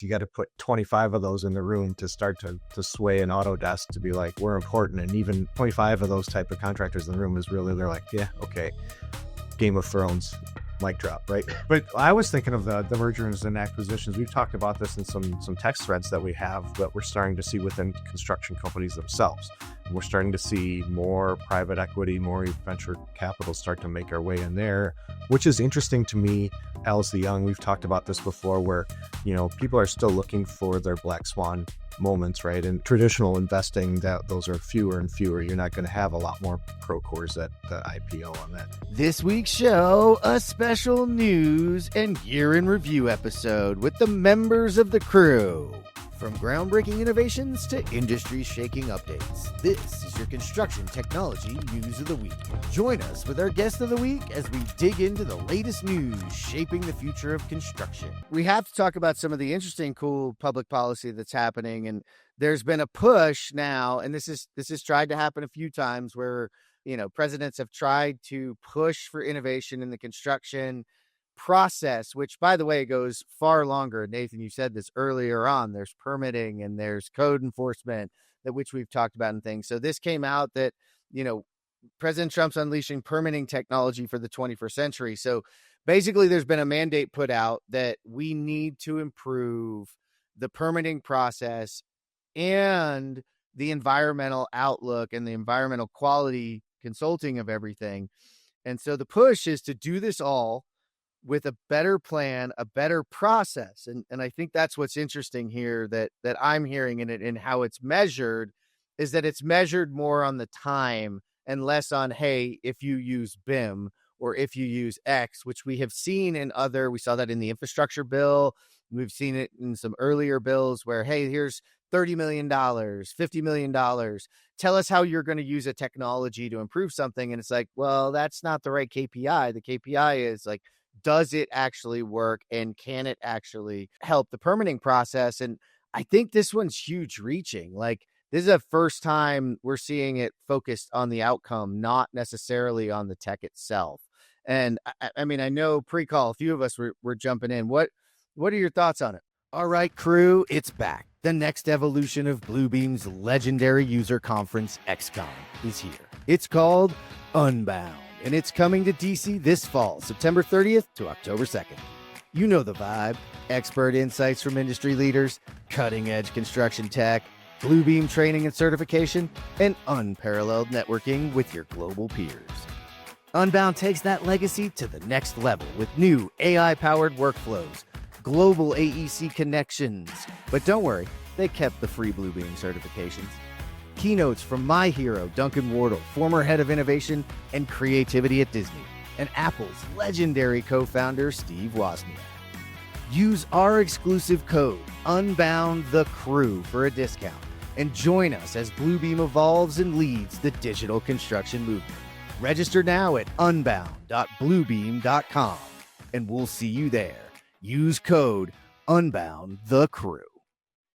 You got to put 25 of those in the room to start to sway an Autodesk to be like, we're important. And even 25 of those type of contractors in the room is really, they're like, yeah, okay. Game of Thrones, mic drop, right? But I was thinking of the mergers and acquisitions. We've talked about this in some text threads that we have that we're starting to see within construction companies themselves. We're starting to see more private equity, more venture capital start to make our way in there, which is interesting to me. Alice the Young, we've talked about this before, where, you know, people are still looking for their black swan moments, right? In traditional investing, that those are fewer and fewer. You're not going to have a lot more Procores at the IPO on that. This week's show, a special news and year in review episode with the members of the crew. From groundbreaking innovations to industry-shaking updates, this is your construction technology news of the week. Join us with our guest of the week as we dig into the latest news shaping the future of construction. We have to talk about some of the interesting, cool public policy that's happening, and there's been a push now, and this has tried to happen a few times where, you know, presidents have tried to push for innovation in the construction process, which, by the way, goes far longer. Nathan, you said this earlier on. There's permitting and there's code enforcement, that which we've talked about and things. So this came out that, you know, President Trump's unleashing permitting technology for the 21st century. So basically, there's been a mandate put out that we need to improve the permitting process and the environmental outlook and the environmental quality consulting of everything. And so the push is to do this all with a better plan, a better process. And I think that's what's interesting here that I'm hearing in it and how it's measured is that it's measured more on the time and less on, hey, if you use BIM or if you use X, which we have seen in we saw that in the infrastructure bill. We've seen it in some earlier bills where, hey, here's $30 million, $50 million. Tell us how you're going to use a technology to improve something. And it's like, well, that's not the right KPI. The KPI is like, does it actually work and can it actually help the permitting process? And I think this one's huge reaching. Like, this is the first time we're seeing it focused on the outcome, not necessarily on the tech itself. And I mean, I know pre-call, a few of us were jumping in. What are your thoughts on it? All right, crew, it's back. The next evolution of Bluebeam's legendary user conference, XCon, is here. It's called Unbound, and it's coming to DC this fall, September 30th to October 2nd. You know the vibe. Expert insights from industry leaders, cutting-edge construction tech, Bluebeam training and certification, and unparalleled networking with your global peers. Unbound takes that legacy to the next level with new AI-powered workflows, global AEC connections. But don't worry, they kept the free Bluebeam certifications. Keynotes from my hero, Duncan Wardle, former head of innovation and creativity at Disney, and Apple's legendary co-founder, Steve Wozniak. Use our exclusive code, UNBOUNDTHECREW, for a discount, and join us as Bluebeam evolves and leads the digital construction movement. Register now at unbound.bluebeam.com, and we'll see you there. Use code UNBOUNDTHECREW.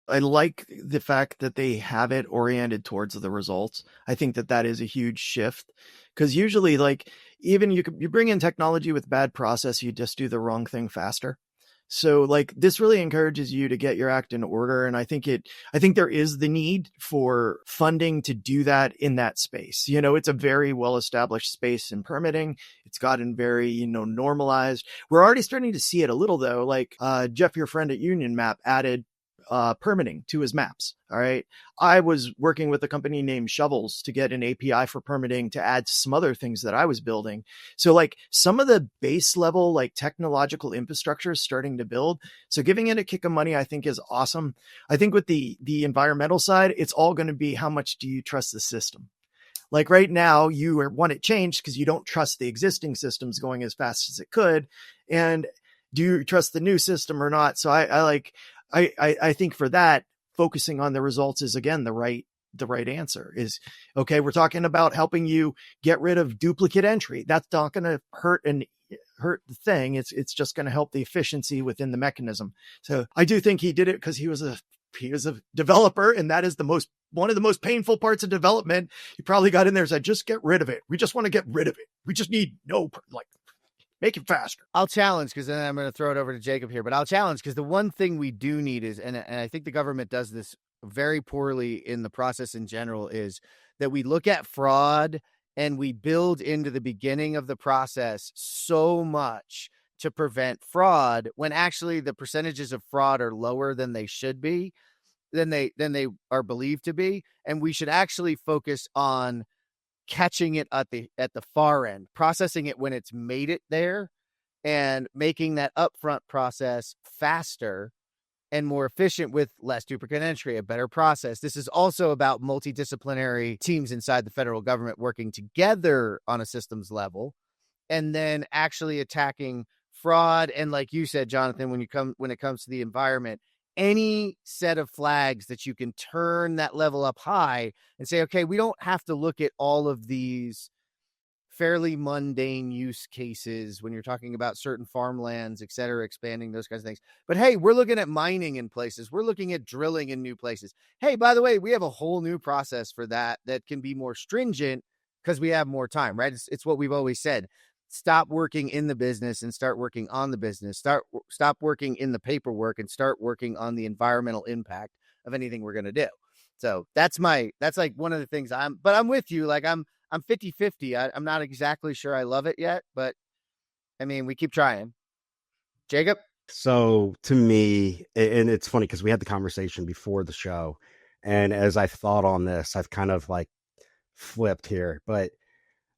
I like the fact that they have it oriented towards the results. I think that is a huge shift, because usually, like, even you bring in technology with bad process, you just do the wrong thing faster. So like, this really encourages you to get your act in order. And I think there is the need for funding to do that in that space. You know, it's a very well-established space in permitting. It's gotten very, normalized. We're already starting to see it a little though. Like, Jeff, your friend at Union Map, added permitting to his maps. All right. I was working with a company named Shovels to get an API for permitting to add some other things that I was building. So like, some of the base level, like, technological infrastructure is starting to build. So giving it a kick of money, I think, is awesome. I think with the environmental side, it's all going to be, how much do you trust the system? Like right now, you want it changed because you don't trust the existing systems going as fast as it could. And do you trust the new system or not? So I think for that, focusing on the results is, again, the right answer. Is, okay, we're talking about helping you get rid of duplicate entry. That's not going to hurt the thing. It's just going to help the efficiency within the mechanism. So I do think he did it because he was a developer, and that is one of the most painful parts of development. He probably got in there and said, just get rid of it. We just want to get rid of it. We just need Make it faster. I'll challenge, because then I'm going to throw it over to Jacob here, but I'll challenge, because the one thing we do need is, and I think the government does this very poorly in the process in general, is that we look at fraud and we build into the beginning of the process so much to prevent fraud, when actually the percentages of fraud are lower than they should be, than they are believed to be. And we should actually focus on catching it at the far end, processing it when it's made it there, and making that upfront process faster and more efficient with less duplicate entry, a better process. This is also about multidisciplinary teams inside the federal government working together on a systems level, and then actually attacking fraud. And like you said, Jonathan, when it comes to the environment, any set of flags that you can turn that level up high and say, okay, we don't have to look at all of these fairly mundane use cases when you're talking about certain farmlands, et cetera, expanding those kinds of things. But hey, we're looking at mining in places. We're looking at drilling in new places. Hey, by the way, we have a whole new process for that can be more stringent because we have more time, right? It's what we've always said. Stop working in the business and start working on the business. Stop working in the paperwork and start working on the environmental impact of anything we're going to do. So that's like one of the things I'm with you. Like I'm 50-50. I'm not exactly sure I love it yet, but I mean, we keep trying. Jacob? So to me, and it's funny because we had the conversation before the show, and as I thought on this, I've kind of like flipped here. But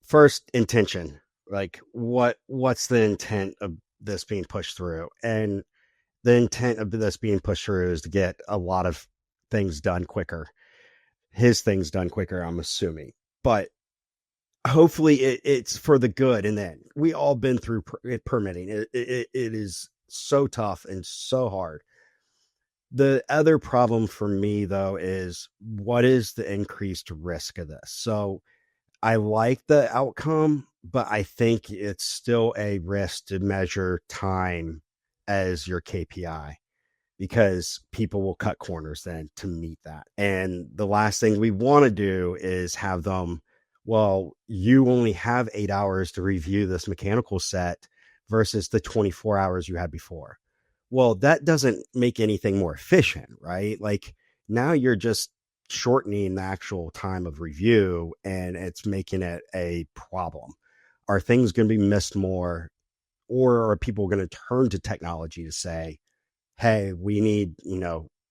first, intention. Like what's the intent of this being pushed through? And the intent of this being pushed through is to get a lot of things done quicker. His things done quicker, I'm assuming. But hopefully it's for the good. And then we all been through permitting. It is so tough and so hard. The other problem for me, though, is what is the increased risk of this? So I like the outcome, but I think it's still a risk to measure time as your KPI, because people will cut corners then to meet that. And the last thing we want to do is have them, well, you only have 8 hours to review this mechanical set versus the 24 hours you had before. Well, that doesn't make anything more efficient, right? Like now you're just shortening the actual time of review, and it's making it a problem. Are things going to be missed more, or are people going to turn to technology to say, hey, we need,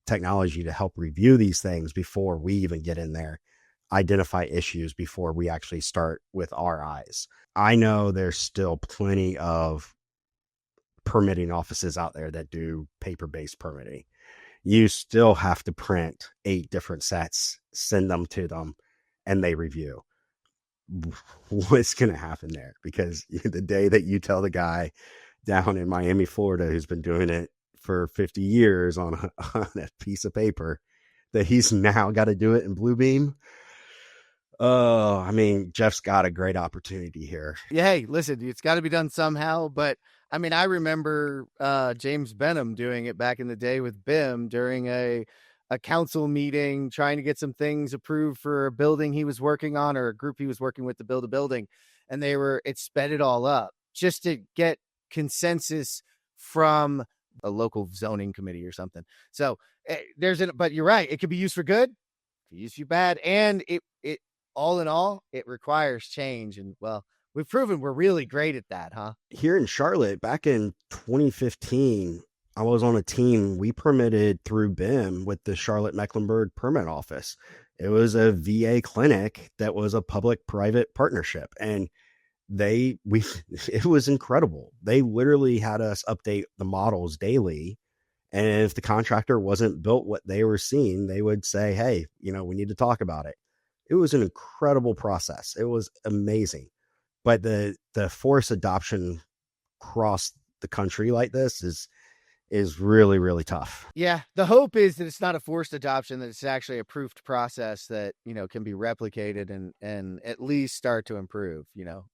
technology to help review these things before we even get in there, identify issues before we actually start with our eyes? I know there's still plenty of permitting offices out there that do paper-based permitting. You still have to print 8 different sets, send them to them, and they review. What's going to happen there? Because the day that you tell the guy down in Miami, Florida, who's been doing it for 50 years on a piece of paper, that he's now got to do it in Bluebeam. Oh, I mean, Jeff's got a great opportunity here. Yeah, hey, listen, it's got to be done somehow. But I mean, I remember James Benham doing it back in the day with BIM during a council meeting, trying to get some things approved for a building he was working on, or a group he was working with to build a building. And it sped it all up just to get consensus from a local zoning committee or something. So but you're right. It could be used for good, it could be used for bad. And it all in all, it requires change. And well, we've proven we're really great at that, huh? Here in Charlotte, back in 2015, I was on a team. We permitted through BIM with the Charlotte Mecklenburg Permit Office. It was a VA clinic that was a public-private partnership. And it was incredible. They literally had us update the models daily. And if the contractor wasn't built what they were seeing, they would say, hey, we need to talk about it. It was an incredible process. It was amazing. But the forced adoption across the country like this is really, really tough. Yeah. The hope is that it's not a forced adoption, that it's actually a proofed process that, can be replicated and at least start to improve,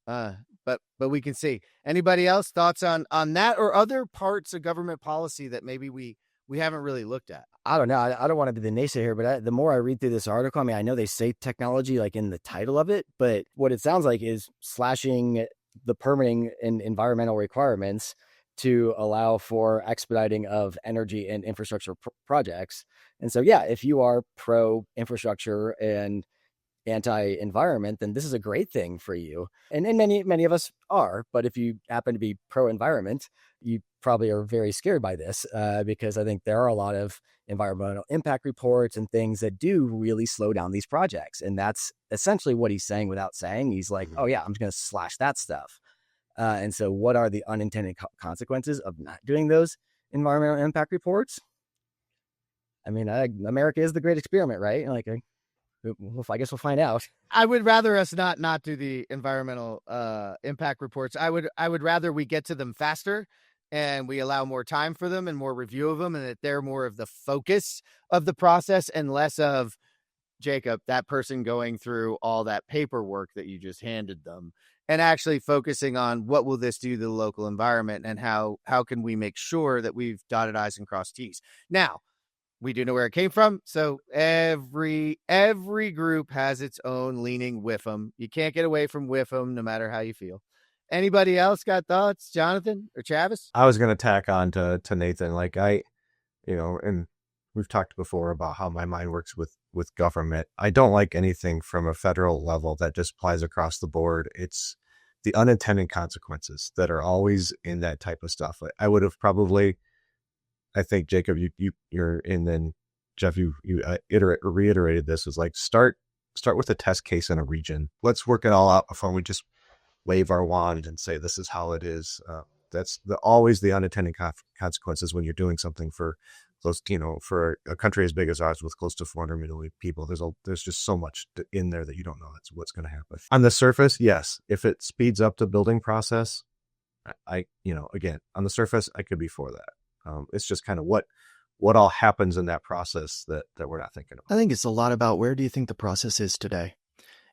but we can see. Anybody else thoughts on that or other parts of government policy that maybe we haven't really looked at? I don't know. I don't want to be the naysayer here, but the more I read through this article, I mean, I know they say technology like in the title of it, but what it sounds like is slashing the permitting and environmental requirements to allow for expediting of energy and infrastructure projects. And so, yeah, if you are pro infrastructure and anti-environment, then this is a great thing for you. And many of us are, but if you happen to be pro-environment, you probably are very scared by this because I think there are a lot of environmental impact reports and things that do really slow down these projects. And that's essentially what he's saying without saying. He's like, oh yeah, I'm just going to slash that stuff. And so what are the unintended consequences of not doing those environmental impact reports? I mean, America is the great experiment, right? Like, I guess we'll find out. I would rather us not do the environmental impact reports. I would rather we get to them faster and we allow more time for them and more review of them, and that they're more of the focus of the process and less of, Jacob, that person going through all that paperwork that you just handed them, and actually focusing on what will this do to the local environment and how can we make sure that we've dotted I's and crossed T's. Now, we do know where it came from. So every group has its own leaning with them. You can't get away from with them no matter how you feel. Anybody else got thoughts, Jonathan or Travis? I was going to tack on to Nathan. Like and we've talked before about how my mind works with government. I don't like anything from a federal level that just applies across the board. It's the unintended consequences that are always in that type of stuff. I would have probably, I think, Jacob, you're in, then Jeff, you reiterated this, was like, start with a test case in a region. Let's work it all out before we just wave our wand and say this is how it is. That's always the unintended consequences when you're doing something for close, for a country as big as ours with close to 400 million people. There's just so much in there that you don't know that's what's going to happen. On the surface, yes, if it speeds up the building process, again, on the surface, I could be for that. It's just kind of what all happens in that process that we're not thinking about. I think it's a lot about where do you think the process is today?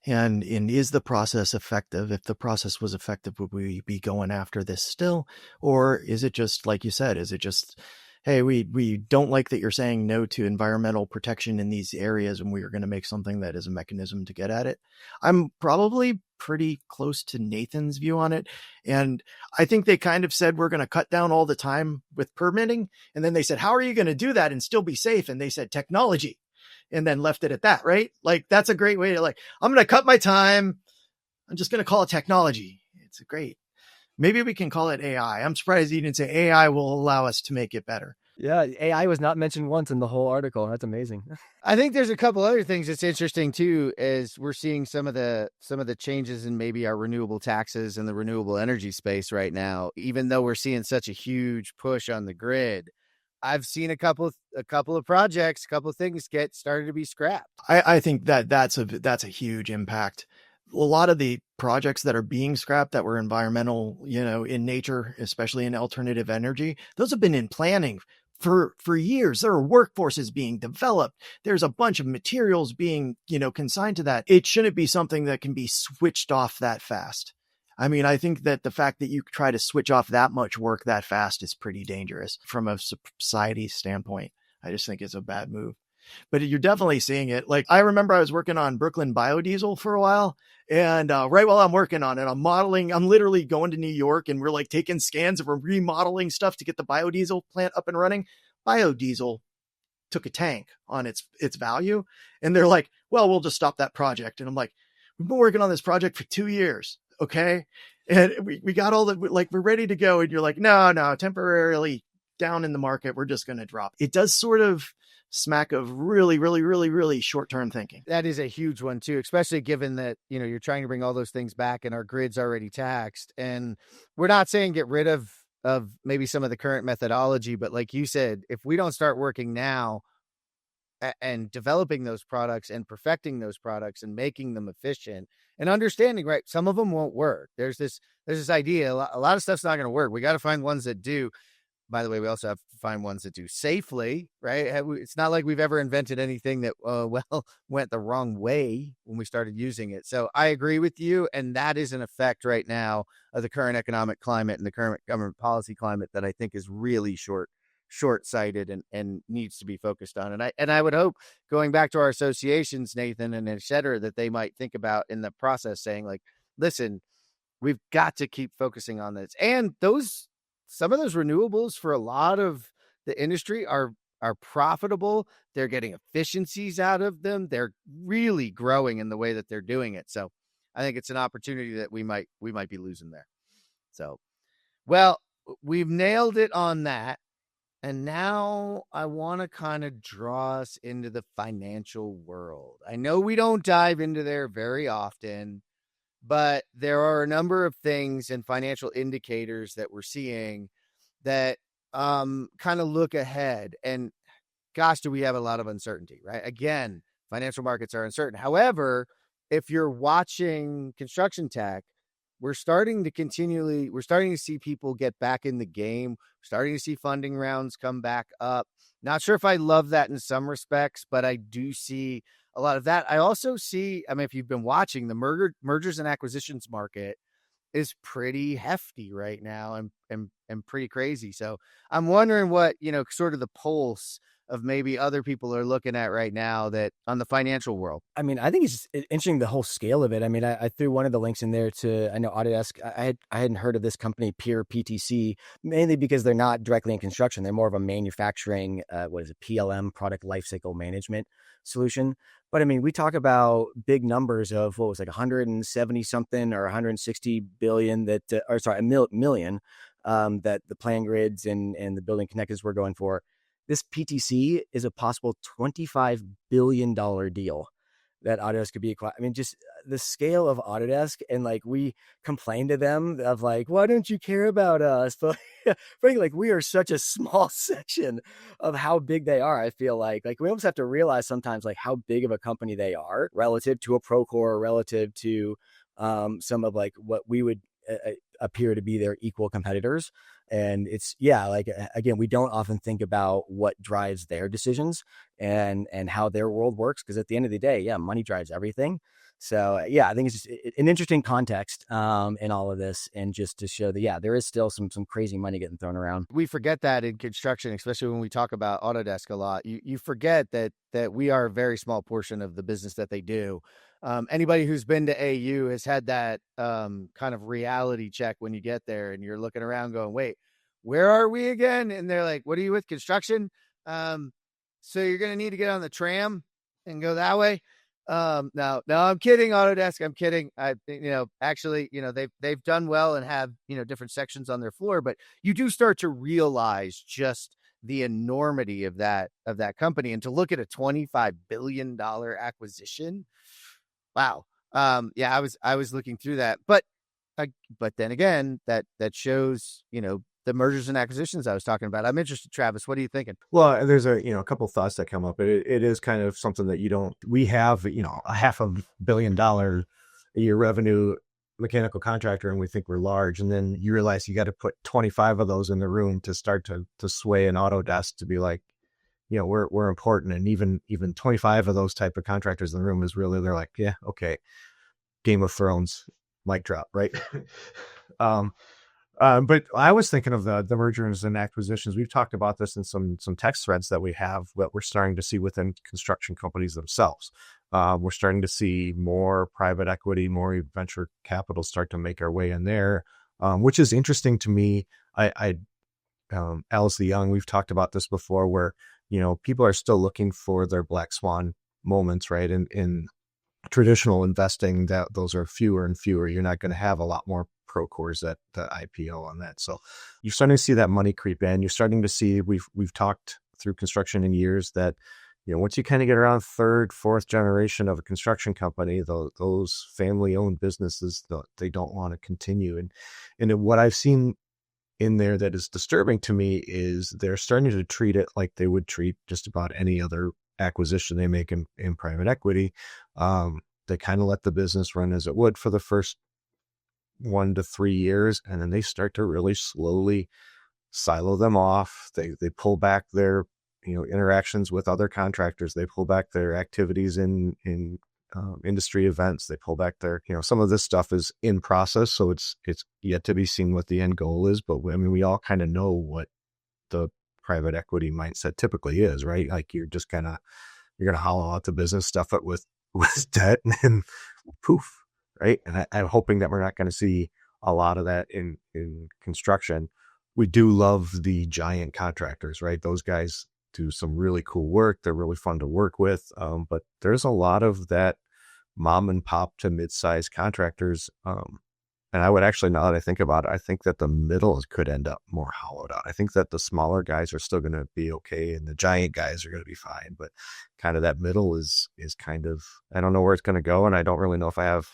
And is the process effective? If the process was effective, would we be going after this still? Or is it just, like you said, is it just, hey, we don't like that you're saying no to environmental protection in these areas, and we are going to make something that is a mechanism to get at it? I'm probably pretty close to Nathan's view on it. And I think they kind of said, we're going to cut down all the time with permitting. And then they said, how are you going to do that and still be safe? And they said technology, and then left it at that, right? Like, that's a great way to, like, I'm going to cut my time. I'm just going to call it technology. It's great. Maybe we can call it AI. I'm surprised you didn't say AI will allow us to make it better. Yeah, AI was not mentioned once in the whole article. That's amazing. I think there's a couple other things that's interesting too, is we're seeing some of the changes in maybe our renewable taxes in the renewable energy space right now. Even though we're seeing such a huge push on the grid, I've seen a couple of projects, a couple of things get started to be scrapped. I think that's a huge impact. A lot of the projects that are being scrapped that were environmental, in nature, especially in alternative energy, those have been in planning for years. There are workforces being developed. There's a bunch of materials being, consigned to that. It shouldn't be something that can be switched off that fast. I mean, I think that the fact that you try to switch off that much work that fast is pretty dangerous from a society standpoint. I just think it's a bad move. But you're definitely seeing it. Like, I remember I was working on Brooklyn biodiesel for a while, and right while I'm working on it, I'm literally going to New York, and we're like taking scans and we're remodeling stuff to get the biodiesel plant up and running. Biodiesel took a tank on its value, and they're like, well, we'll just stop that project. And I'm like, we've been working on this project for 2 years. Okay. And we got all the, like, we're ready to go. And you're like, no, temporarily down in the market, we're just going to drop. It does sort of smack of really, really, really, really short-term thinking. That is a huge one too, especially given that, you're trying to bring all those things back and our grid's already taxed. And we're not saying get rid of maybe some of the current methodology, but like you said, if we don't start working now and developing those products and perfecting those products and making them efficient and understanding, right, some of them won't work. There's this idea, a lot of stuff's not going to work. We got to find ones that do. By the way, we also have to find ones that do safely, right? It's not like we've ever invented anything that, went the wrong way when we started using it. So I agree with you. And that is an effect right now of the current economic climate and the current government policy climate that I think is really short-sighted and needs to be focused on. And I would hope, going back to our associations, Nathan, and et cetera, that they might think about in the process saying, like, listen, we've got to keep focusing on this. And some of those renewables for a lot of the industry are profitable. They're getting efficiencies out of them. They're really growing in the way that they're doing it. So I think it's an opportunity that we might be losing there. So, well, we've nailed it on that. And now I want to kind of draw us into the financial world. I know we don't dive into there very often, but there are a number of things and financial indicators that we're seeing that kind of look ahead. And gosh, do we have a lot of uncertainty, right? Again, financial markets are uncertain. However, if you're watching construction tech, we're starting to see people get back in the game. We're starting to see funding rounds come back up. Not sure if I love that in some respects, but I do see a lot of that. I also see, I mean, if you've been watching, the mergers and acquisitions market is pretty hefty right now and pretty crazy. So I'm wondering what, sort of the pulse of maybe other people are looking at right now that on the financial world. I mean, I think it's just interesting, the whole scale of it. I mean, I threw one of the links in there I know Autodesk. I hadn't heard of this company, Pure PTC, mainly because they're not directly in construction. They're more of a manufacturing, PLM, product lifecycle management solution. But I mean, we talk about big numbers of what was like 170 something or 160 billion million that the plan grids and the building connectors were going for. This PTC is a possible $25 billion deal that Autodesk could be acquired. I mean, just the scale of Autodesk, and like we complain to them of like, why don't you care about us? But frankly, like we are such a small section of how big they are. I feel like we almost have to realize sometimes like how big of a company they are relative to a Procore, relative to some of like what we would appear to be their equal competitors. And it's, again, we don't often think about what drives their decisions and how their world works. Because at the end of the day, money drives everything. So I think it's just an interesting context in all of this, and just to show that, there is still some crazy money getting thrown around. We forget that in construction, especially when we talk about Autodesk a lot. You forget that we are a very small portion of the business that they do. Anybody who's been to AU has had that kind of reality check when you get there and you're looking around going, wait, where are we again? And they're like, what are you with, construction? So you're going to need to get on the tram and go that way. No, I'm kidding, Autodesk. I'm kidding. Actually, they've done well and have, different sections on their floor, but you do start to realize just the enormity of that company. And to look at a $25 billion acquisition. Wow. I was looking through that, but then again, that shows, the mergers and acquisitions I was talking about. I'm interested, Travis. What are you thinking? Well, there's a couple thoughts that come up. It is kind of something that we have, a $500 million a year revenue mechanical contractor, and we think we're large. And then you realize you got to put 25 of those in the room to start to sway an Autodesk to be like, we're important. And even 25 of those type of contractors in the room is really, they're like, yeah, okay. Game of Thrones, mic drop, right? But I was thinking of the mergers and acquisitions. We've talked about this in some text threads that we have, what we're starting to see within construction companies themselves. We're starting to see more private equity, more venture capital start to make our way in there, which is interesting to me. Alice the Young, we've talked about this before, where, people are still looking for their black swan moments, right? In traditional investing, that those are fewer and fewer. You're not going to have a lot more Procores that IPO on that. So you're starting to see that money creep in. You're starting to see, we've talked through construction in years that, once you kind of get around third, fourth generation of a construction company, those family-owned businesses, they don't want to continue. And what I've seen in there that is disturbing to me is they're starting to treat it like they would treat just about any other acquisition they make in private equity. They kind of let the business run as it would for the first 1 to 3 years, and then they start to really slowly silo them off. They pull back their interactions with other contractors. They pull back their activities in industry events. They pull back their, some of this stuff is in process, so it's yet to be seen what the end goal is. But I mean, we all kind of know what the private equity mindset typically is, right? Like you're gonna hollow out the business, stuff it with debt, and then poof, right? And I'm hoping that we're not going to see a lot of that in construction. We do love the giant contractors, right? Those guys do some really cool work. They're really fun to work with. But there's a lot of that mom and pop to mid-sized contractors. And I would actually, now that I think about it, I think that the middle could end up more hollowed out. I think that the smaller guys are still going to be okay, and the giant guys are going to be fine. But kind of that middle is kind of, I don't know where it's going to go, and I don't really know if I have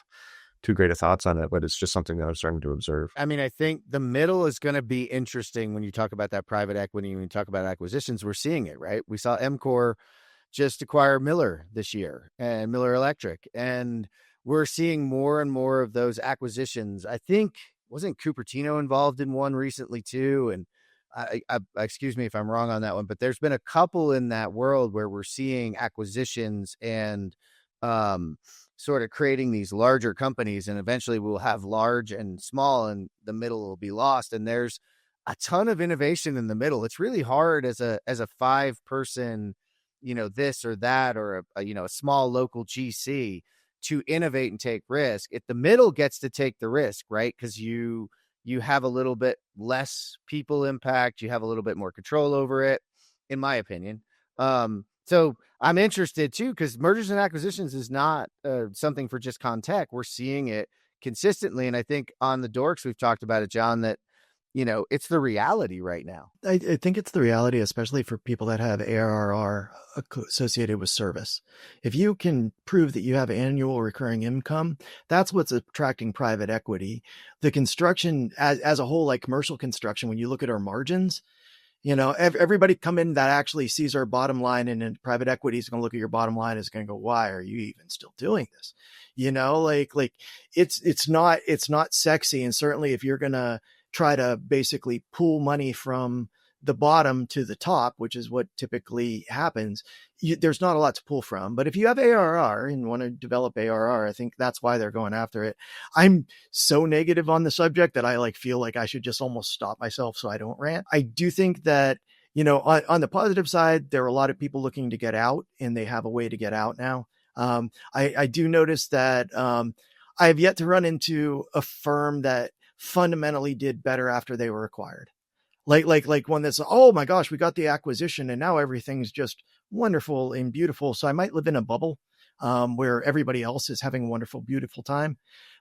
too great of thoughts on it, but it's just something that I'm starting to observe. I mean, I think the middle is going to be interesting when you talk about that private equity, when you talk about acquisitions. We're seeing it, right? We saw EMCOR just acquire Miller this year and Miller Electric, and we're seeing more and more of those acquisitions. I think, wasn't Cupertino involved in one recently too? And I excuse me if I'm wrong on that one, but there's been a couple in that world where we're seeing acquisitions and sort of creating these larger companies, and eventually we'll have large and small, and the middle will be lost. And there's a ton of innovation in the middle. It's really hard as a 5-person, this or that, or a small local GC to innovate and take risk. If the middle gets to take the risk, right? Because you have a little bit less people impact, you have a little bit more control over it, in my opinion. So I'm interested too, because mergers and acquisitions is not something for just Contech. We're seeing it consistently, and I think on the Dorks we've talked about it, John, that it's the reality right now. I think it's the reality, especially for people that have ARR associated with service. If you can prove that you have annual recurring income, that's what's attracting private equity. The construction as a whole, like commercial construction, when you look at our margins, everybody come in that actually sees our bottom line, and then private equity is going to look at your bottom line, is going to go, why are you even still doing this? It's not sexy. And certainly if you're going to try to basically pull money from the bottom to the top, which is what typically happens, there's not a lot to pull from. But if you have ARR and want to develop ARR, I think that's why they're going after it. I'm so negative on the subject that I feel like I should just almost stop myself so I don't rant. I do think that, on the positive side, there are a lot of people looking to get out, and they have a way to get out now. I do notice that I have yet to run into a firm that fundamentally did better after they were acquired. Like one that's, oh my gosh, we got the acquisition and now everything's just wonderful and beautiful. So I might live in a bubble where everybody else is having a wonderful, beautiful time.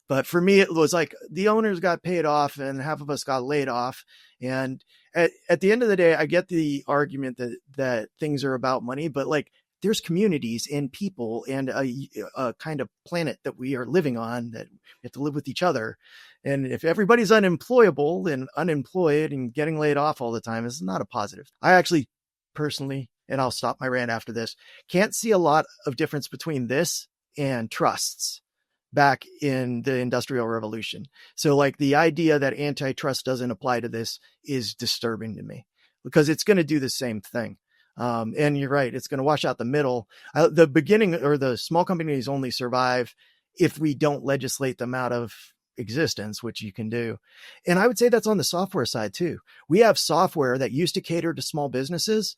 But for me, it was like the owners got paid off and half of us got laid off. And at the end of the day, I get the argument that things are about money, but there's communities and people and a kind of planet that we are living on, that we have to live with each other. And if everybody's unemployable and unemployed and getting laid off all the time, it's not a positive. I actually personally, and I'll stop my rant after this, can't see a lot of difference between this and trusts back in the Industrial Revolution. So the idea that antitrust doesn't apply to this is disturbing to me, because it's going to do the same thing. And you're right, it's going to wash out the middle. The beginning, or the small companies only survive if we don't legislate them out of existence, which you can do. And I would say that's on the software side too. We have software that used to cater to small businesses.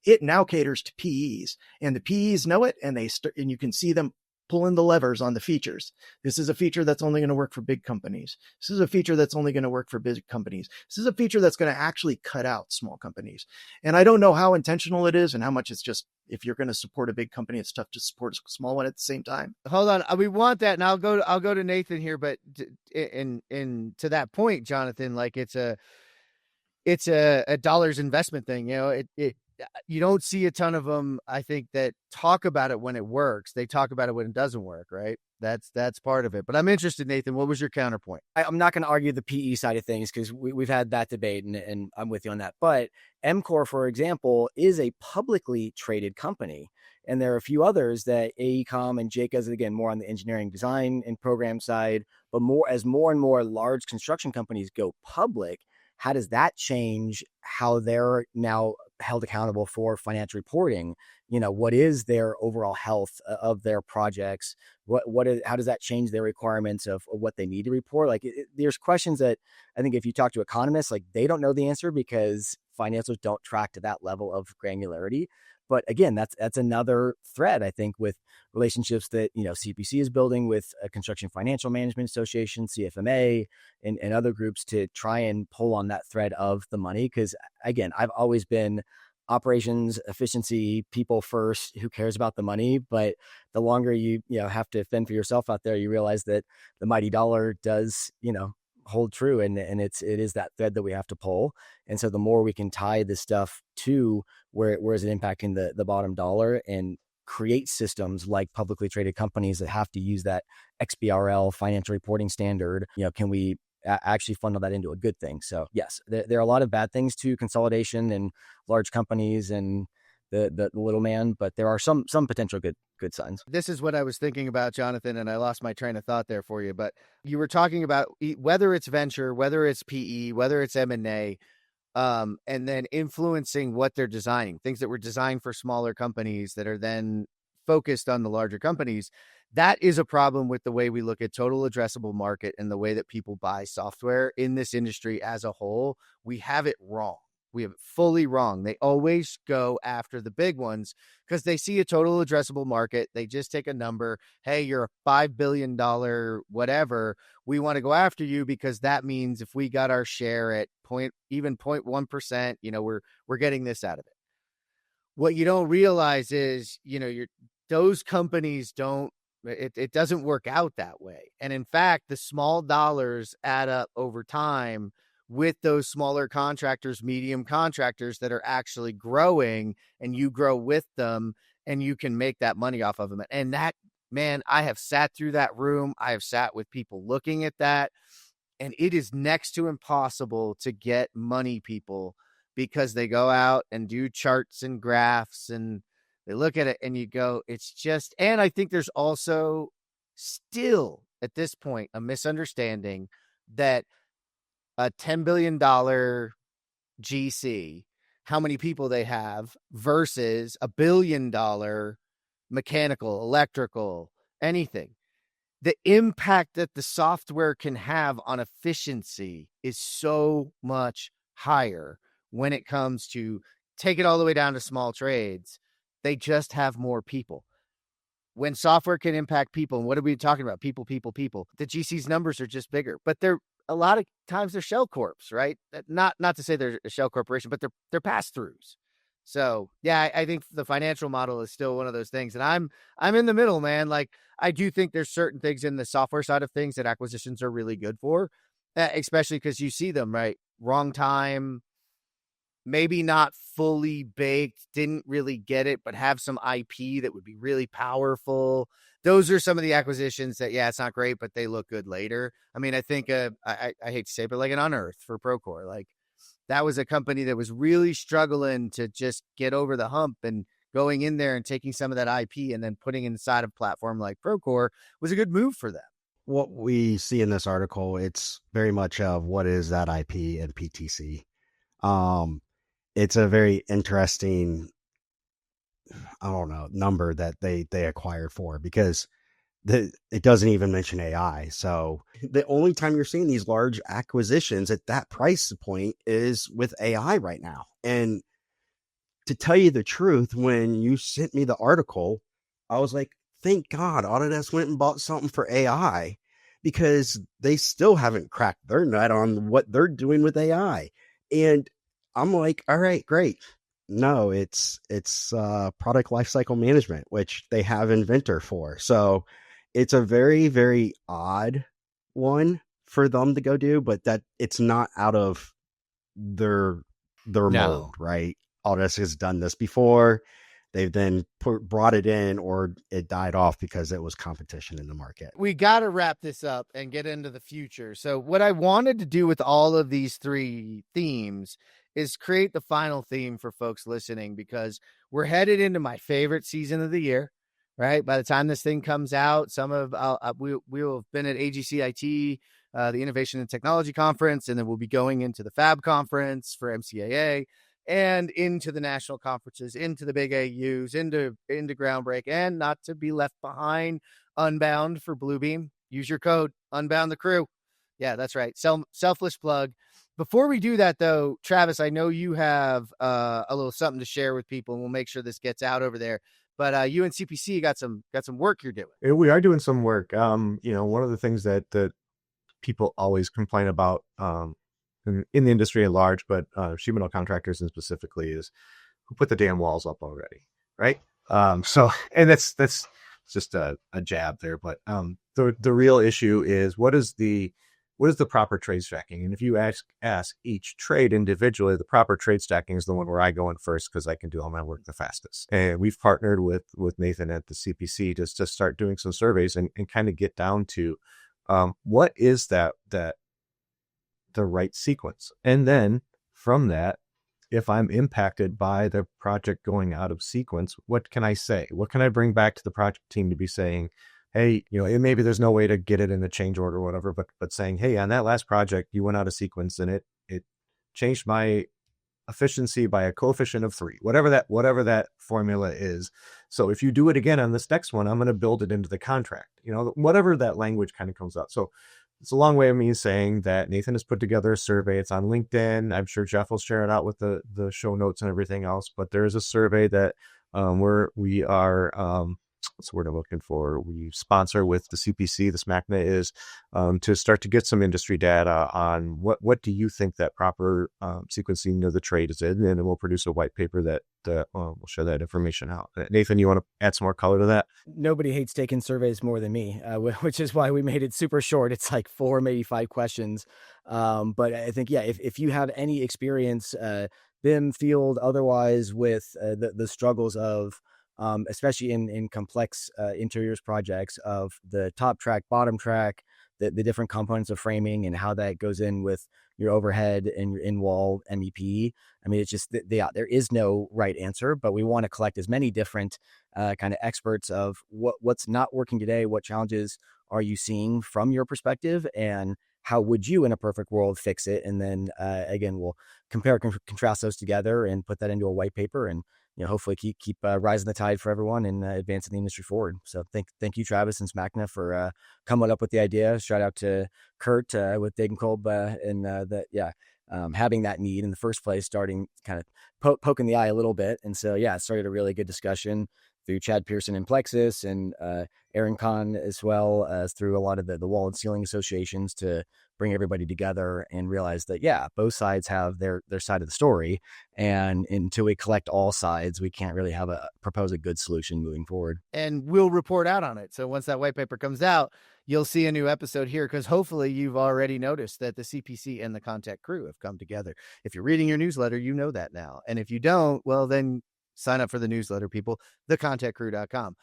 It now caters to PEs, and the PEs know it, and and you can see them pulling the levers on the features. This is a feature that's only going to work for big companies. This is a feature that's only going to work for big companies. This is a feature that's going to actually cut out small companies. And I don't know how intentional it is and how much it's just, if you're going to support a big company, it's tough to support a small one at the same time. Hold on. We want that. And I'll go to Nathan here, but in to that point, Jonathan, it's a dollars investment thing. You don't see a ton of them, I think, that talk about it when it works. They talk about it when it doesn't work, right? That's part of it. But I'm interested, Nathan, what was your counterpoint? I'm not going to argue the PE side of things, because we've had that debate, and I'm with you on that. But EMCOR, for example, is a publicly traded company. And there are a few others that AECOM and Jacob, again, more on the engineering design and program side, but as more and more large construction companies go public, how does that change how they're now held accountable for financial reporting? What is their overall health of their projects? How does that change their requirements of what they need to report? There's questions that I think if you talk to economists, they don't know the answer, because financials don't track to that level of granularity. But again, that's another thread, I think, with relationships that, CPC is building with a Construction Financial Management Association, CFMA, and other groups to try and pull on that thread of the money. Because again, I've always been operations, efficiency, people first, who cares about the money? But the longer you have to fend for yourself out there, you realize that the mighty dollar does, hold true. And it is that thread that we have to pull. And so the more we can tie this stuff to where is it impacting the bottom dollar, and create systems like publicly traded companies that have to use that XBRL financial reporting standard, can we actually funnel that into a good thing? So yes, there are a lot of bad things to consolidation and large companies and the little man, but there are some potential good signs. This is what I was thinking about, Jonathan, and I lost my train of thought there for you. But you were talking about whether it's venture, whether it's PE, whether it's M&A, and then influencing what they're designing, things that were designed for smaller companies that are then focused on the larger companies. That is a problem with the way we look at total addressable market and the way that people buy software in this industry as a whole. We have it wrong. We have it fully wrong. They always go after the big ones because they see a total addressable market. They just take a number. Hey, you're a $5 billion whatever. We want to go after you because that means if we got our share at 0.1%, we're getting this out of it. What you don't realize is, those companies it doesn't work out that way. And in fact, the small dollars add up over time with those smaller contractors, medium contractors that are actually growing, and you grow with them and you can make that money off of them. And that, man, I have sat through that room. I have sat with people looking at that, and it is next to impossible to get money people because they go out and do charts and graphs and they look at it and you go, it's just, and I think there's also still at this point a misunderstanding that a $10 billion GC, how many people they have versus $1 billion mechanical, electrical, anything. The impact that the software can have on efficiency is so much higher when it comes to take it all the way down to small trades. They just have more people. When software can impact people, and what are we talking about? People. The GC's numbers are just bigger, but a lot of times they're shell corps, right? Not to say they're a shell corporation, but they're pass-throughs. So yeah, I think the financial model is still one of those things. And I'm in the middle, man. Like, I do think there's certain things in the software side of things that acquisitions are really good for, especially because you see them, right? Wrong time, maybe not fully baked, didn't really get it, but have some IP that would be really powerful. Those are some of the acquisitions that, yeah, it's not great, but they look good later. I mean, I think, I hate to say it, but like an Unearth for Procore, like that was a company that was really struggling to just get over the hump, and going in there and taking some of that IP and then putting it inside a platform like Procore was a good move for them. What we see in this article, it's very much of what is that IP and PTC. It's a very interesting, number that they acquired for, because it doesn't even mention AI. So the only time you're seeing these large acquisitions at that price point is with AI right now. And to tell you the truth, when you sent me the article, I was like, thank God Autodesk went and bought something for AI, because they still haven't cracked their nut on what they're doing with AI. And I'm like, all right, great. No, it's product lifecycle management, which they have Inventor for. So it's a very, very odd one for them to go do, but that it's not out of their mold, right? Autodesk has done this before. They've then brought it in, or it died off because it was competition in the market. We got to wrap this up and get into the future. So what I wanted to do with all of these three themes is create the final theme for folks listening, because we're headed into my favorite season of the year, right? By the time this thing comes out, we will have been at AGCIT, the Innovation and Technology Conference, and then we'll be going into the Fab Conference for MCAA, and into the national conferences, into the big AUs, into Groundbreak, and not to be left behind, Unbound for Bluebeam. Use your code, Unbound the Crew. Yeah, that's right. Selfless plug. Before we do that, though, Travis, I know you have a little something to share with people, and we'll make sure this gets out over there. But you and CPC got some work you're doing. We are doing some work. One of the things that people always complain about in the industry at large, but sheet metal contractors specifically, is who put the damn walls up already, right? And that's just a jab there, but the real issue is what is the proper trade stacking? And if you ask each trade individually, the proper trade stacking is the one where I go in first because I can do all my work the fastest. And we've partnered with Nathan at the CPC to start doing some surveys and kind of get down to what is that the right sequence. And then from that, if I'm impacted by the project going out of sequence, what can I say? What can I bring back to the project team to be saying, hey, maybe there's no way to get it in the change order or whatever, but saying, hey, on that last project, you went out of sequence and it changed my efficiency by a coefficient of 3, whatever that formula is. So if you do it again on this next one, I'm going to build it into the contract, whatever that language kind of comes out. So it's a long way of me saying that Nathan has put together a survey. It's on LinkedIn. I'm sure Jeff will share it out with the show notes and everything else, but there is a survey that we are, what's the word I'm looking for? We sponsor with the CPC, the SMACNA is to start to get some industry data on what do you think that proper sequencing of the trade is in, and then we'll produce a white paper that will show that information out. Nathan, you want to add some more color to that? Nobody hates taking surveys more than me, which is why we made it super short. It's like 4, maybe 5 questions. But I think, if you have any experience, BIM field, otherwise, with the struggles of especially in complex interiors projects, of the top track, bottom track, the different components of framing and how that goes in with your overhead and your in-wall MEP. I mean, it's just, there is no right answer, but we want to collect as many different kind of experts of what's not working today, what challenges are you seeing from your perspective, and how would you in a perfect world fix it? And then again, we'll compare and contrast those together and put that into a white paper, and hopefully keep rising the tide for everyone and advancing the industry forward. So thank you, Travis and SMACNA, for coming up with the idea. Shout out to Kurt with Degenkolb and having that need in the first place, starting kind of poking the eye a little bit. And so, it started a really good discussion through Chad Pearson and Plexus, and Aaron Kahn as well, as through a lot of the wall and ceiling associations, to bring everybody together and realize that, both sides have their side of the story. And until we collect all sides, we can't really propose a good solution moving forward. And we'll report out on it. So once that white paper comes out, you'll see a new episode here, because hopefully you've already noticed that the CPC and the Contact Crew have come together. If you're reading your newsletter, you know that now. And if you don't, well, then sign up for the newsletter, people, thecontactcrew.com.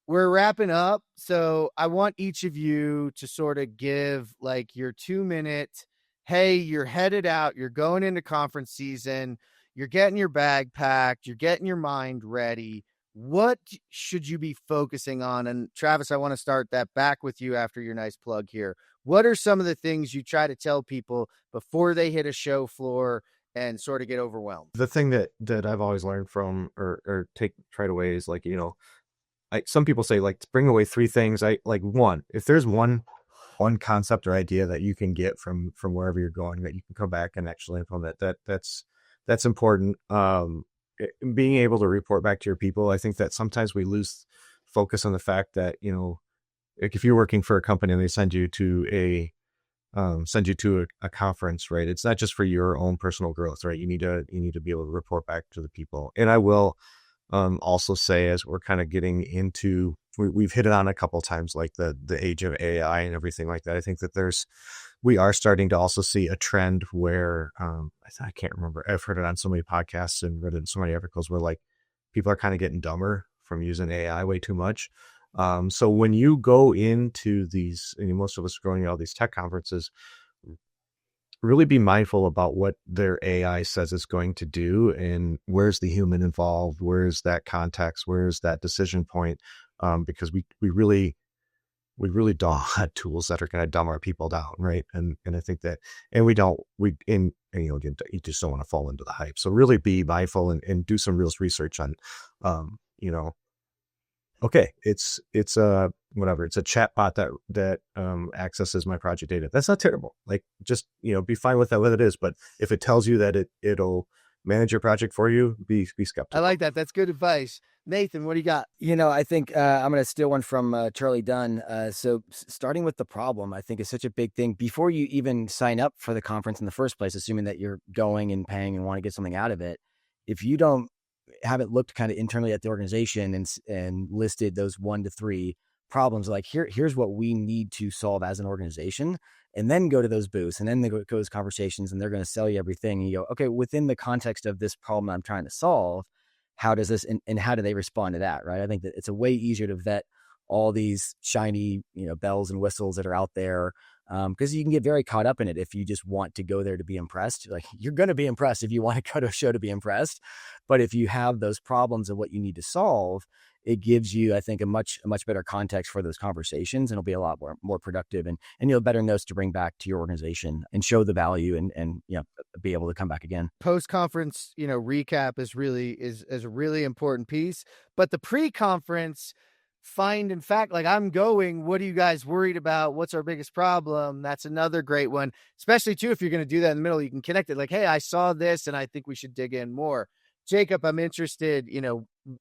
We're wrapping up. So I want each of you to sort of give like your 2-minute, hey, you're headed out, you're going into conference season, you're getting your bag packed, you're getting your mind ready. What should you be focusing on? And Travis, I want to start that back with you after your nice plug here. What are some of the things you try to tell people before they hit a show floor and sort of get overwhelmed? The thing that I've always learned from or try to away is like, some people say like bring away 3 things. I like one, if there's one concept or idea that you can get from wherever you're going that you can come back and actually implement, that's important. Being able to report back to your people. I think that sometimes we lose focus on the fact that, like if you're working for a company and they send you to a conference, right? It's not just for your own personal growth, right? You need to be able to report back to the people. And I will also say, as we're kind of getting into, we've hit it on a couple of times, like the age of AI and everything like that. I think that we are starting to also see a trend where I can't remember. I've heard it on so many podcasts and read it in so many articles where like people are kind of getting dumber from using AI way too much. So when you go into these, most of us are going to all these tech conferences, really be mindful about what their AI says it's going to do, and where's the human involved, where's that context, where's that decision point, because we really don't have tools that are going to dumb our people down, right? And I think that, and again, you just don't want to fall into the hype. So really be mindful and do some real research on, okay, it's whatever, it's a chat bot that accesses my project data. That's not terrible. Like, just, be fine with that, what it is. But if it tells you that it'll manage your project for you, be skeptical. I like that. That's good advice. Nathan, what do you got? I think I'm going to steal one from Charlie Dunn. So starting with the problem, I think, is such a big thing. Before you even sign up for the conference in the first place, assuming that you're going and paying and want to get something out of it, if you don't have it looked kind of internally at the organization and listed those 1 to 3 problems, like here's what we need to solve as an organization, and then go to those booths and then they go to those conversations, and they're going to sell you everything. And you go, okay, within the context of this problem I'm trying to solve, how does this, and how do they respond to that? Right. I think that it's a way easier to vet all these shiny, bells and whistles that are out there. Because you can get very caught up in it if you just want to go there to be impressed. Like, you're going to be impressed if you want to go to a show to be impressed. But if you have those problems of what you need to solve, it gives you, I think, a much better context for those conversations, and it'll be a lot more productive, and you'll have better notes to bring back to your organization and show the value and be able to come back again. Post-conference, recap is a really important piece, but the pre-conference find in fact, like, I'm going, what are you guys worried about? What's our biggest problem? That's another great one, especially too, if you're going to do that in the middle, you can connect it like, hey, I saw this and I think we should dig in more. Jacob, I'm interested,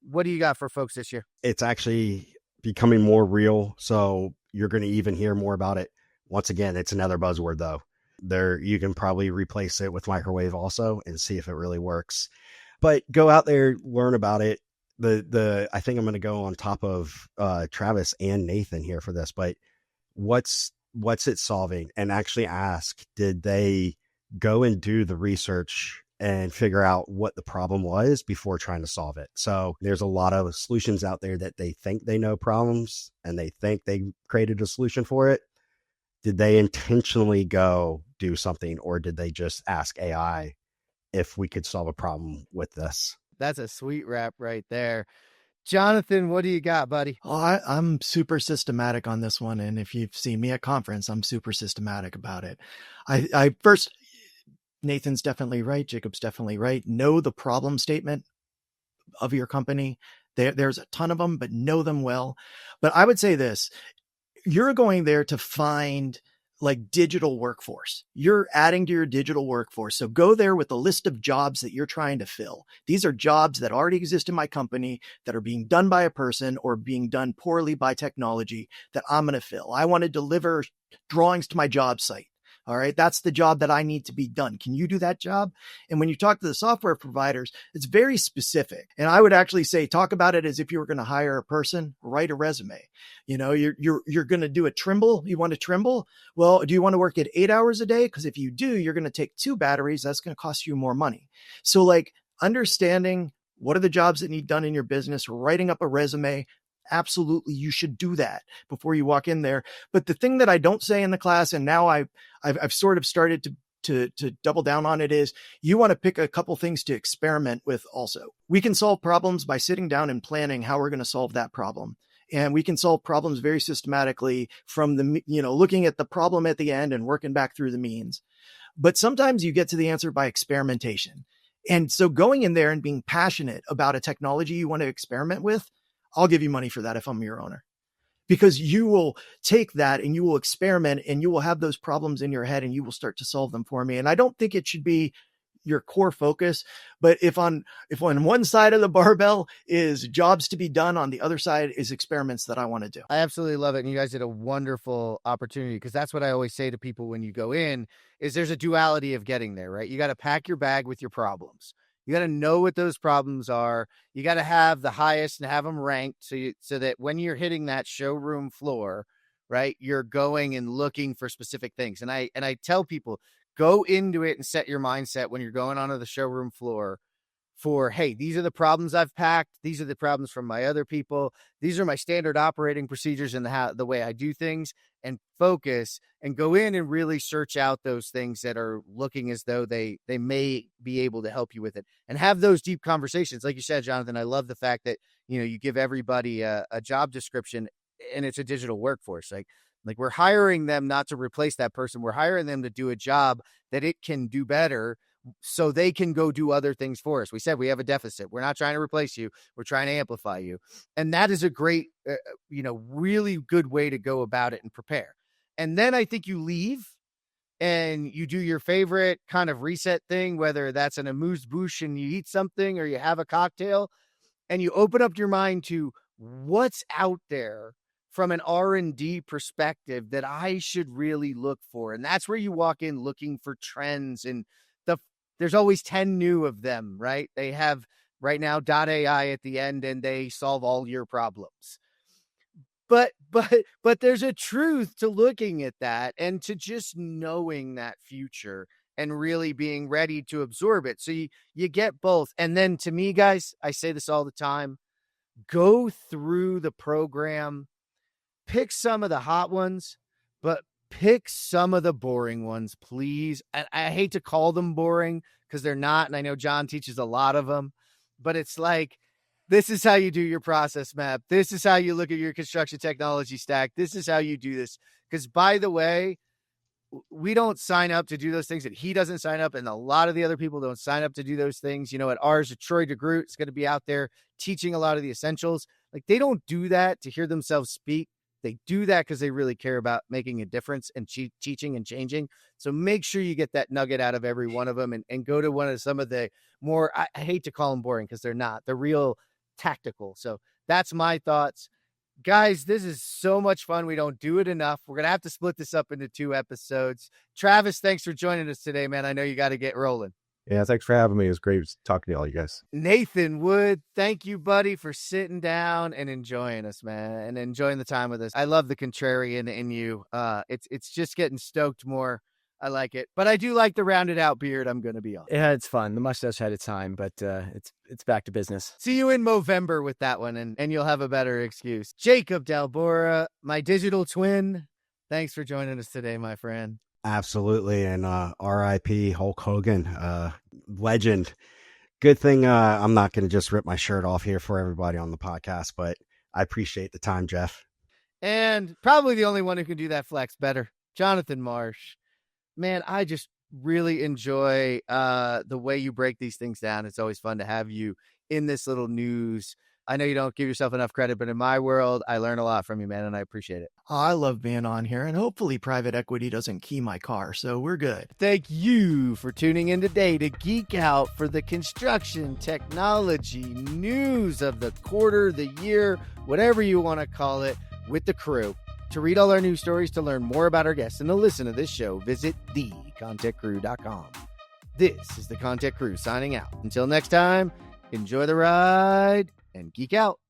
what do you got for folks this year? It's actually becoming more real. So you're going to even hear more about it. Once again, it's another buzzword though. You can probably replace it with microwave also and see if it really works, but go out there, learn about it. I think I'm going to go on top of Travis and Nathan here for this, but what's it solving? And actually ask, did they go and do the research and figure out what the problem was before trying to solve it? So there's a lot of solutions out there that they think they know problems and they think they created a solution for it. Did they intentionally go do something, or did they just ask AI if we could solve a problem with this? That's a sweet wrap right there. Jonathan, what do you got, buddy? Oh, I'm super systematic on this one. And if you've seen me at conference, I'm super systematic about it. I first, Nathan's definitely right. Jacob's definitely right. Know the problem statement of your company. There's a ton of them, but know them well. But I would say this, you're going there to find like digital workforce. You're adding to your digital workforce. So go there with a list of jobs that you're trying to fill. These are jobs that already exist in my company that are being done by a person or being done poorly by technology that I'm going to fill. I want to deliver drawings to my job site. All right. That's the job that I need to be done. Can you do that job? And when you talk to the software providers, it's very specific. And I would actually say, talk about it as if you were going to hire a person, write a resume. You're going to do a Trimble. You want to Trimble? Well, do you want to work at 8 hours a day? Because if you do, you're going to take 2 batteries. That's going to cost you more money. So like understanding what are the jobs that need done in your business, writing up a resume. Absolutely, you should do that before you walk in there. But the thing that I don't say in the class, and now I've sort of started to double down on it, is you want to pick a couple things to experiment with. Also, we can solve problems by sitting down and planning how we're going to solve that problem. And we can solve problems very systematically from looking at the problem at the end and working back through the means. But sometimes you get to the answer by experimentation. And so going in there and being passionate about a technology you want to experiment with, I'll give you money for that if I'm your owner, because you will take that and you will experiment and you will have those problems in your head and you will start to solve them for me. And I don't think it should be your core focus, but if on one side of the barbell is jobs to be done, on the other side is experiments that I want to do. I absolutely love it. And you guys did a wonderful opportunity, because that's what I always say to people when you go in is there's a duality of getting there, right? You got to pack your bag with your problems. You got to know what those problems are. You got to have the highest and have them ranked so that when you're hitting that showroom floor, right, you're going and looking for specific things. And I tell people, go into it and set your mindset when you're going onto the showroom floor for, hey, these are the problems I've packed. These are the problems from my other people. These are my standard operating procedures and the way I do things, and focus and go in and really search out those things that are looking as though they may be able to help you with it, and have those deep conversations. Like you said, Jonathan, I love the fact that, you give everybody a job description and it's a digital workforce. Like we're hiring them not to replace that person. We're hiring them to do a job that it can do better, so they can go do other things for us. We said we have a deficit. We're not trying to replace you. We're trying to amplify you. And that is a great really good way to go about it and prepare. And then I think you leave and you do your favorite kind of reset thing, whether that's an amuse-bouche and you eat something or you have a cocktail, and you open up your mind to what's out there from an R&D perspective that I should really look for. And that's where you walk in looking for trends, and there's always 10 new of them, right? They have right now .ai at the end and they solve all your problems. But there's a truth to looking at that and to just knowing that future and really being ready to absorb it. So you get both. And then to me, guys, I say this all the time, go through the program, pick some of the hot ones, but pick some of the boring ones, please. And I hate to call them boring because they're not. And I know John teaches a lot of them, but it's like, this is how you do your process map. This is how you look at your construction technology stack. This is how you do this. Because by the way, we don't sign up to do those things, and he doesn't sign up, and a lot of the other people don't sign up to do those things. At ours, Troy DeGroot is going to be out there teaching a lot of the essentials. Like, they don't do that to hear themselves speak. They do that because they really care about making a difference and teaching and changing. So make sure you get that nugget out of every one of them and go to one of some of the more, I hate to call them boring because they're not. They're real tactical. So that's my thoughts. Guys, this is so much fun. We don't do it enough. We're going to have to split this up into 2 episodes. Travis, thanks for joining us today, man. I know you got to get rolling. Yeah, thanks for having me. It was great talking to all you guys. Nathan Wood, thank you, buddy, for sitting down and enjoying us, man, and enjoying the time with us. I love the contrarian in you. It's just getting stoked more. I like it, but I do like the rounded out beard. I'm going to be on. Yeah, it's fun. The mustache had its time, but it's back to business. See you in Movember with that one, and you'll have a better excuse. Jacob D'Albora, my digital twin. Thanks for joining us today, my friend. Absolutely. And RIP Hulk Hogan, legend. Good thing I'm not going to just rip my shirt off here for everybody on the podcast, but I appreciate the time, Jeff. And probably the only one who can do that flex better, Jonathan Marsh. Man, I just really enjoy the way you break these things down. It's always fun to have you in this little news. I know you don't give yourself enough credit, but in my world, I learn a lot from you, man, and I appreciate it. Oh, I love being on here, and hopefully private equity doesn't key my car, so we're good. Thank you for tuning in today to geek out for the construction technology news of the quarter, the year, whatever you want to call it, with the crew. To read all our news stories, to learn more about our guests, and to listen to this show, visit thecontentcrew.com. This is the Content Crew signing out. Until next time, enjoy the ride and geek out.